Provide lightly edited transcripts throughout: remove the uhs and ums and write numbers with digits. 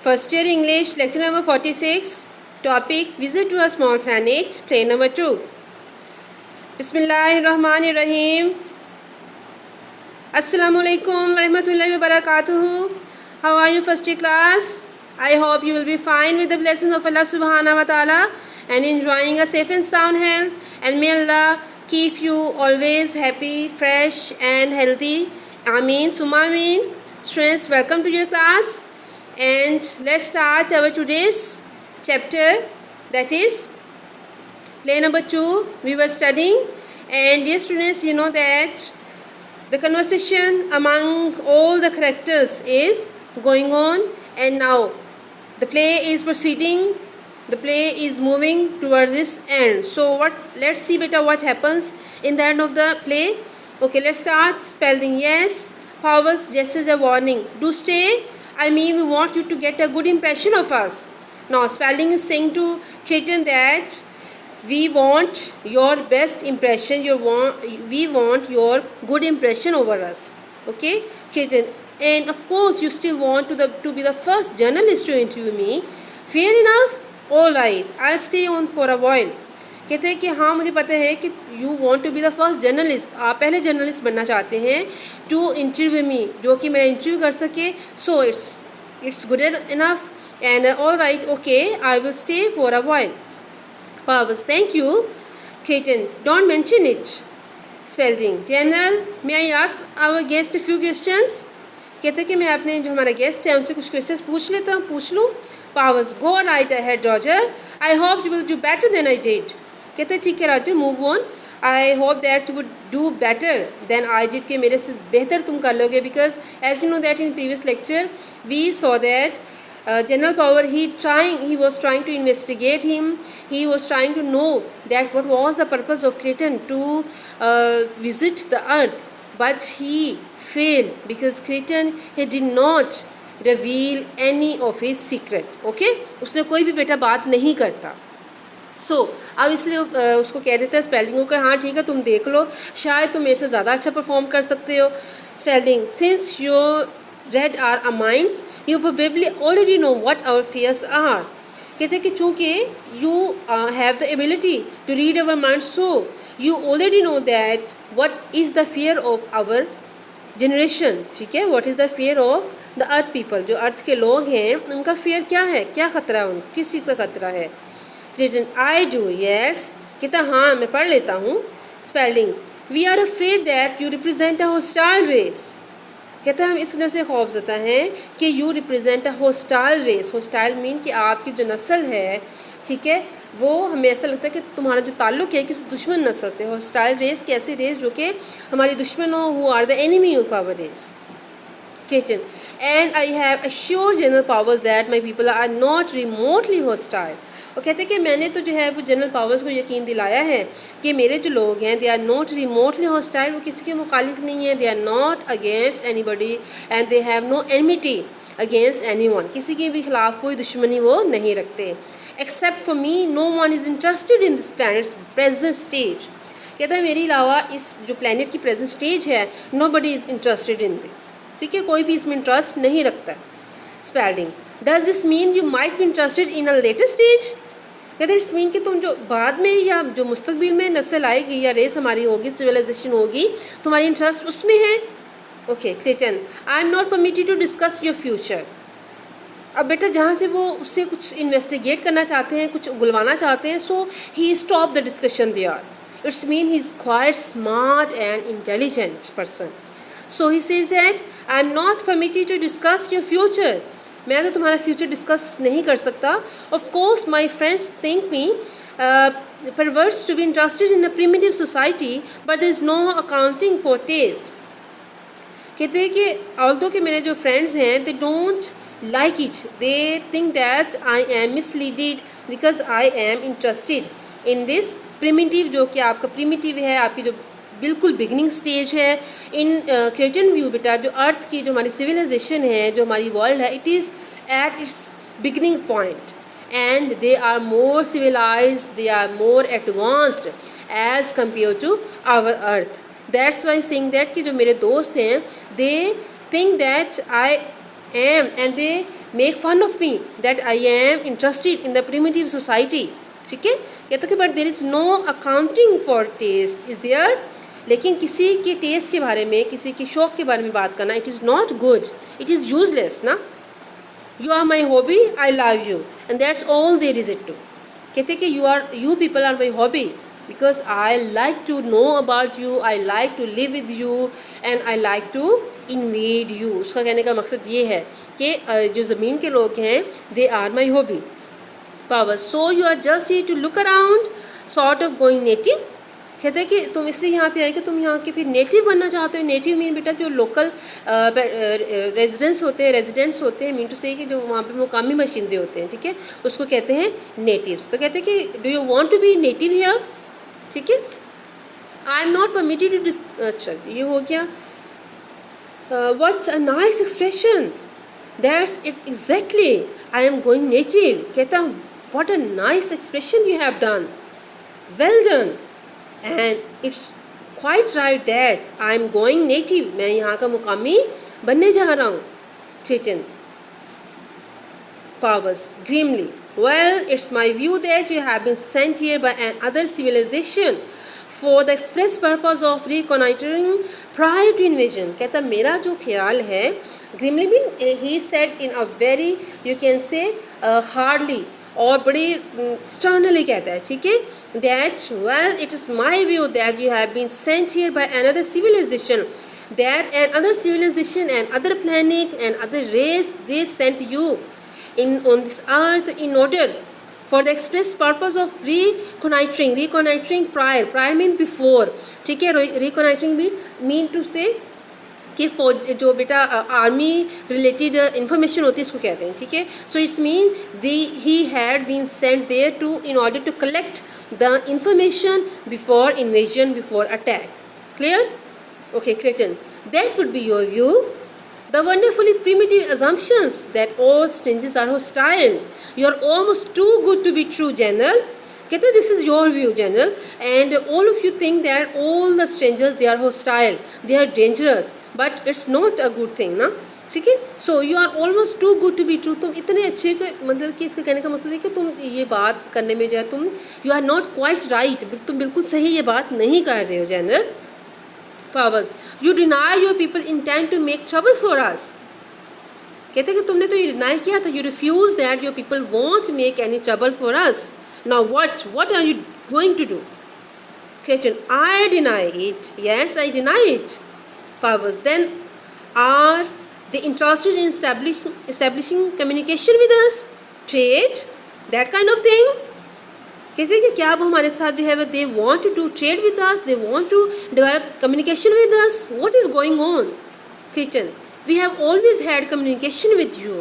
First year English, lecture number 46, topic Visit to a Small Planet, play number 2. Bismillahirrahmanirrahim. Assalamualaikum warahmatullahi wabarakatuh. How are you first year class? I hope you will be fine with the blessings of Allah subhanahu wa ta'ala and enjoying a safe and sound health, and may Allah keep you always happy, fresh and healthy. Ameen summa ameen. Students, welcome to your class. And let's start our today's chapter, that is play number 2 we were studying. And dear students, you know that the conversation among all the characters is going on, and now the play is proceeding, the play is moving towards its end. So let's see beta what happens in the end of the play. Okay, let's start. Spelling, yes. Powers, just as a warning, do stay. I mean, we want you to get a good impression of us. Now, Spelling is saying to Clayton that we want your best impression, we want your good impression over us. Okay, Clayton, and of course you still want to be the first journalist to interview me. Fair enough. All right, I'll stay on for a while. कहते हैं कि हाँ, मुझे पता है कि you want to be the first journalist, आप पहले जर्नलिस्ट बनना चाहते हैं टू इंटरव्यू मी, जो कि मेरा इंटरव्यू कर सके. So it's good enough and all right, okay, I will stay for a while. Powers, thank you. Clayton, don't mention it. Spelling, General, may I ask our guest a few questions? कहते हैं कि मैं अपने जो हमारा guest है उनसे कुछ क्वेश्चंस पूछ लेता हूँ, पूछ लूँ. Powers, go right ahead, Roger. I hope you will do better than I did. कहते हैं ठीक है Roger, move on. I hope that you would do better than I did, कि मेरे से बेहतर तुम कर लोगे. Because as you know that in previous lecture we saw that General Power, he was trying to investigate him. He was trying to know that what was the purpose of Clayton to visit the earth, but he failed because Clayton, he did not reveal any of his secret. Okay, उसने कोई भी बेटा बात नहीं करता. सो अब इसलिए उसको कह देता है स्पेलिंग को, हाँ ठीक है तुम देख लो, शायद तुम मेरे से ज़्यादा अच्छा परफॉर्म कर सकते हो. Spelling, since your read our minds, you probably already know what our fears are. कहते हैं कि चूँकि you have the ability to read our minds, so you already know that what is the fear of our generation. ठीक है, what is the fear of the earth people, जो अर्थ के लोग हैं उनका fear क्या है, क्या खतरा है उनको, किस चीज़ का खतरा है. I do, yes. कहता हाँ मैं पढ़ लेता हूँ. Spelling, we are afraid that you represent a hostile race. कहता है हम इस वजह से खौफज़दा हैं कि you represent a hostile race. Hostile mean कि आपकी जो नस्ल है, ठीक है, वो हमें ऐसा लगता है कि तुम्हारा जो ताल्लुक़ है किसी दुश्मन नस्ल से. होस्टाइल रेस की ऐसी रेस जो कि हमारी दुश्मन हो, who are the enemy of our race. Question, and I have assured General Powers that my people are not remotely hostile. और कहते हैं कि मैंने तो जो है वो जनरल पावर्स को यकीन दिलाया है कि मेरे जो लोग हैं they are not remotely hostile, वो किसी के मुखालिफ नहीं है. They are not against anybody and they have no enmity against anyone. किसी के भी खिलाफ कोई दुश्मनी वो नहीं रखते. Except for me no one is interested in this planet's present stage. कहता है मेरे अलावा इस जो प्लैनेट की प्रेजेंट स्टेज है, nobody is interested in this. ठीक है, कोई भी इसमें इंटरेस्ट नहीं रखता. Spelling, does this mean you might be interested in a later stage. कहते इट्स मीन कि तुम जो बाद में या जो मुस्तकबिल में नस्ल आएगी या रेस हमारी होगी, सिविलाइजेशन होगी, तुम्हारी इंटरेस्ट उसमें है. Okay. Clayton, I am not permitted to discuss your future. अब बेटा जहाँ से वो उससे कुछ इन्वेस्टिगेट करना चाहते हैं, कुछ उगलवाना चाहते हैं, so he stop the discussion there. It's mean he is quite smart and intelligent person. So he says that I am not permitted to discuss your future. मैं तो तुम्हारा फ्यूचर डिस्कस नहीं कर सकता. Of course my friends think me perverse to be interested in a primitive society, but there is no accounting for taste. कहते हैं कि although कि मेरे जो फ्रेंड्स हैं they don't like it, they think that I am misleaded because I am interested in this primitive, जो कि आपका प्रिमिटिव है, आपकी जो बिल्कुल बिगनिंग स्टेज है. इन क्रेटन व्यू बेटा जो अर्थ की जो हमारी सिविलाइजेशन है, जो हमारी वर्ल्ड है, it is at its beginning point and they are more civilised, they are more advanced as compare to our earth. That's why saying that कि जो मेरे दोस्त हैं they think that I am and they make fun of me that I am interested in the primitive society. ठीक है, कहते कि but there is no accounting for taste is there. लेकिन किसी के टेस्ट के बारे में, किसी के शौक़ के बारे में बात करना, it is not good, it is useless ना. You are my hobby, I love you, and that's all there is it to. कहते कि you people are my hobby because I like to know about you, I like to live with you, and I like to invade you. उसका कहने का मकसद ये है कि जो ज़मीन के लोग हैं, they are my hobby. Power. So you are just here to look around, sort of going native. कहते हैं कि तुम इसलिए यहाँ पे आए कि तुम यहाँ के फिर नेटिव बनना चाहते हो. नेटिव मीन बेटा जो लोकल रेजिडेंट्स होते हैं, मीन टू से कि जो वहाँ पे मुकामी बाशिंदे होते हैं. ठीक है, उसको कहते हैं नेटिव्स. तो कहते हैं कि do you want to be native here. ठीक है, I am not permitted to अच्छा ये हो गया. What's a nice expression, that's it exactly, I am going native. कहता हूँ what a nice expression you have done, well done, and it's quite right that I am going native. मैं यहाँ का मुकामी बनने जा रहा हूँ. क्रिटन. Powers. Grimly. Well, it's my view that you have been sent here by another civilization for the express purpose of reconnoitering prior to invasion. कहता मेरा जो ख्याल है, grimly mean he said in a very you can say hardly और बड़ी sternly कहता है. ठीक है, that well it is my view that you have been sent here by another civilization, that another civilization and other planet and other race, they sent you on this earth in order for the express purpose of reconnoitering prior mean before. ठीक है, reconnoitering mean to say कि फौज जो बेटा army related information होती है इसको कहते हैं. ठीक है, so it's mean he had been sent there to in order to collect the information before invasion, before attack. Clear. Okay, Kritan. That would be your view. The wonderfully primitive assumptions that all strangers are hostile. You are almost too good to be true, General. कहते this is your view, General, and all of you think that all the strangers they are hostile, they are dangerous, but it's not a good thing, ना. ठीक है, so you are almost too good to be true. तुम इतने अच्छे के मतलब कि इसका कहने का मकसद है कि तुम ये बात करने में जो है तुम you are not quite right, तुम बिल्कुल सही ये बात नहीं कर रहे हो, General. Powers. You deny your people intend to make trouble for us. कहते कि तुमने तो ये डिनाई किया था. You refuse that your people won't make any trouble for us. Now what are you going to do? Question. I deny it. Yes, I deny it. Powers. Then are they interested in establishing communication with us? Trade? That kind of thing? कहते हैं कि क्या अब हमारे साथ जो है they want to trade with us, they want to develop communication with us. What is going on. Kritan. We have always had communication with you.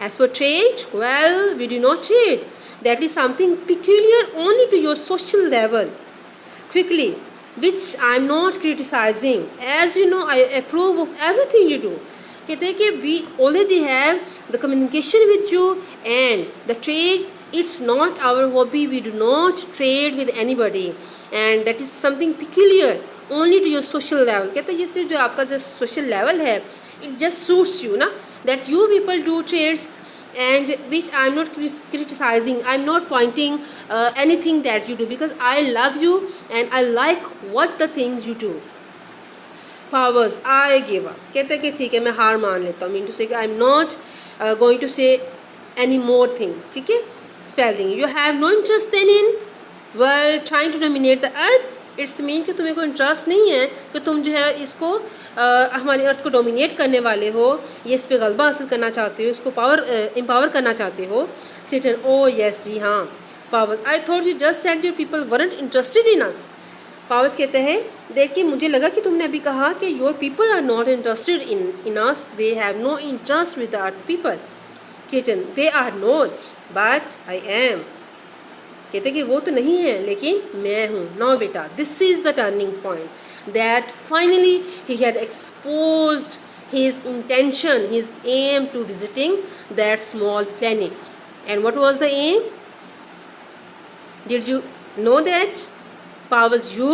As for trade, well we do not trade. That is something peculiar only to your social level. Quickly. Which I am not criticising. As you know I approve of everything you do. कहते हैं कि we already have the communication with you and the trade. It's not our hobby, we do not trade with anybody, and that is something peculiar only to your social level. कहते हैं ये सिर्फ जो आपका जो social level है, it just suits you ना, that you people do trades and which I am not criticizing, I am not pointing anything that you do because I love you and I like what the things you do. Powers. I give up. कहते हैं कि ठीक है मैं हार मान लेता हूँ. mean to say I am not going to say any more thing. ठीक है. Spelling. You have no interest then in well trying to dominate the earth. It's mean कि तुम्हें कोई इंटरेस्ट नहीं है कि तुम जो है इसको हमारी अर्थ को डोमिनेट करने वाले हो, ये इस पे गलबा हासिल करना चाहते हो, इसको एम्पावर करना चाहते हो. क्रिटन. ओ यस जी हाँ. Power. I thought you just said your people weren't interested in us. Powers कहते हैं देख के मुझे लगा कि तुमने अभी कहा कि your people are not interested in us, they have no interest with the earth people. Kitten. They are not, but I am. कहते कि वो तो नहीं है लेकिन मैं हूँ. Now बेटा, this is the turning point that finally he had exposed his intention, his aim to visiting that small planet. And what was the aim? Did you know that? Powers. You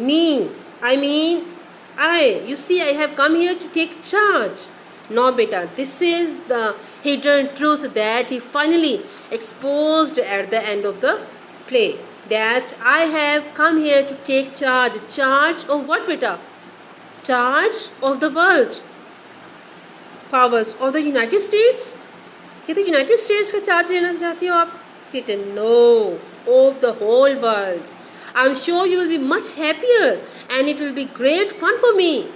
mean, I mean you see, I have come here to take charge. No, beta, this is the hidden truth that he finally exposed at the end of the play. That I have come here to take charge. Charge of what, beta? Charge of the world. Powers of the United States. कहते United states का charge लेना चाहती हो आप? कहते no, of the whole world. I'm sure you will be much happier and it will be great fun for me.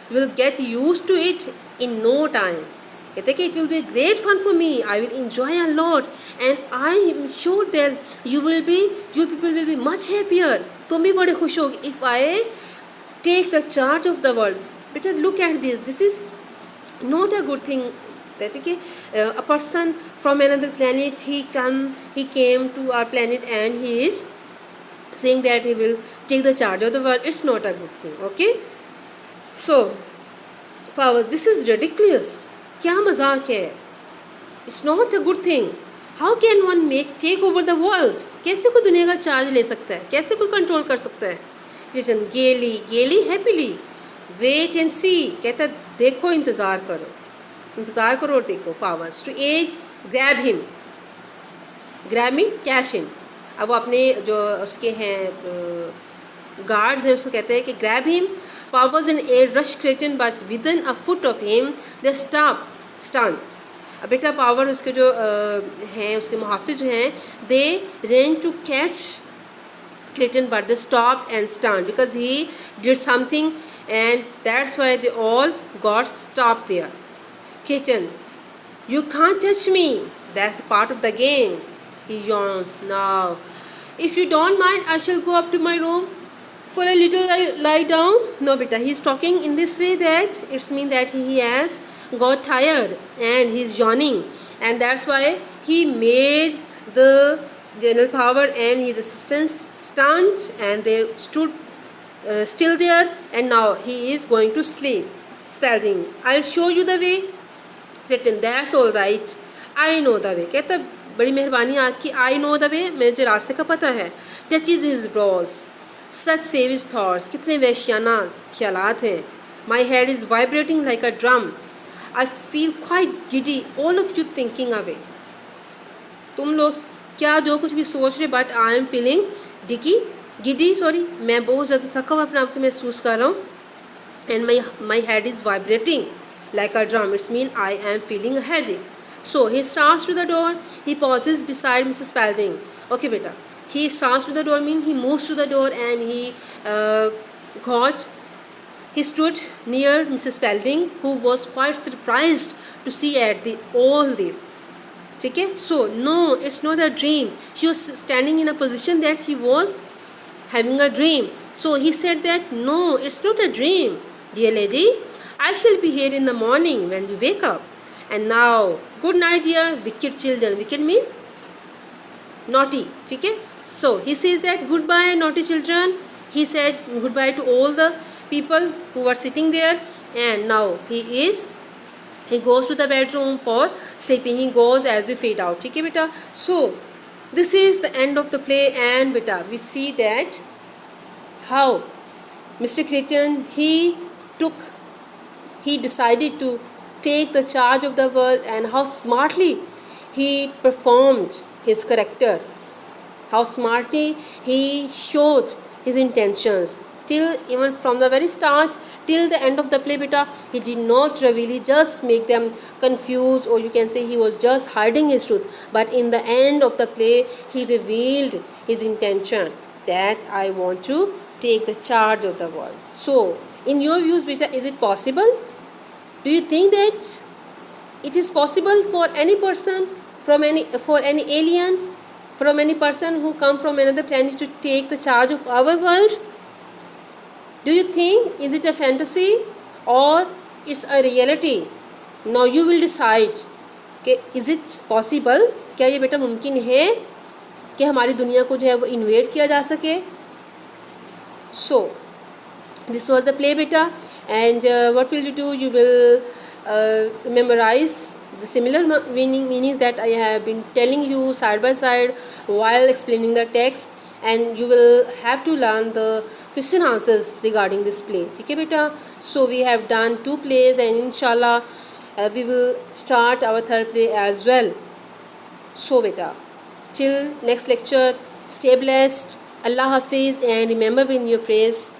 You will get used to it in no time. कहते कि it will be great fun for me. I will enjoy a lot and I am sure that you people will be much happier. तुम भी बड़े खुश होगे if I take the charge of the world. Better look at this. This is not a good thing. That a person from another planet, he came to our planet and he is saying that he will take the charge of the world. It's not a good thing. Okay, so powers, this is ridiculous. क्या मजाक है? It's not a good thing. How can one take over the world? कैसे कोई दुनिया का charge ले सकता है? कैसे कोई कंट्रोल कर सकता है? Written gaily happily. Wait and see. कहता है देखो, इंतज़ार करो और देखो. Powers to aid, grab him. Grab him, catch him. अब वो अपने जो उसके हैं गार्ड्स हैं उसको कहते हैं कि grab him. Powers and aid rush Creighton, but within a foot of him they stunned. अब बेटा पावर उसके जो हैं उसके मुहाफिज जो हैं they ran to catch Creighton, but they stopped and stunned because he did something, and that's why they all got stopped there. Creighton, you can't touch me. That's part of the game. He yawns. Now, if you don't mind, I shall go up to my room for a little lie down. No, beta, he's talking in this way that it means that he has got tired and he's yawning, and that's why he made the General Power and his assistants stunned, and they stood still there, and now he is going to sleep. Spalding, I'll show you the way. Creighton, that's all right. I know the way. कहता बड़ी मेहरबानी आपकी. I know the way. मुझे रास्ते का पता है. Touches his brows. Such savage thoughts. कितने वैश्याना ख्यालात हैं. My head is vibrating like a drum. I feel quite giddy. All of you thinking away. तुम लोग क्या जो कुछ भी सोच रहे, but I am feeling giddy. Sorry, मैं बहुत ज़्यादा थका हुआ अपने आप को महसूस कर रहा हूँ. And my head is vibrating like a drum. It means I am feeling a headache. So he starts to the door. He pauses beside Mrs. Spalding. Okay, beta. He starts to the door means he moves to the door and he stood near Mrs. Spalding, who was quite surprised to see at all this. Okay? So no, it's not a dream. She was standing in a position that she was having a dream. So he said that no, it's not a dream, dear lady. I shall be here in the morning when you wake up. And now, good night, dear wicked children. Wicked mean naughty. Okay? So he says that goodbye, naughty children. He said goodbye to all the people who were sitting there, and now he goes to the bedroom for sleeping. He goes as we fade out. Okay, beta. So this is the end of the play, and beta, we see that how Mr. Creighton he decided to take the charge of the world, and how smartly he performed his character, how smartly he showed his intentions. Till even from the very start till the end of the play, beta, he did not really just make them confused, or you can say he was just hiding his truth. But in the end of the play, he revealed his intention that I want to take the charge of the world. So, in your views, beta, is it possible? Do you think that it is possible for any person, for any alien, from any person who come from another planet to take the charge of our world? Do you think is it a fantasy or it's a reality? Now you will decide कि is it possible, क्या ये बेटा मुमकिन है कि हमारी दुनिया को जो है वो इन्वेड किया जा सके? So this was the play, beta, and what will you do? You will memorize the similar meanings that I have been telling you side by side while explaining the text, and you will have to learn the question answers regarding this play. ठीक है बेटा? So we have done 2 plays and inshallah we will start our 3rd play as well. So beta, till next lecture, stay blessed, Allah Hafiz, and remember in your prayers.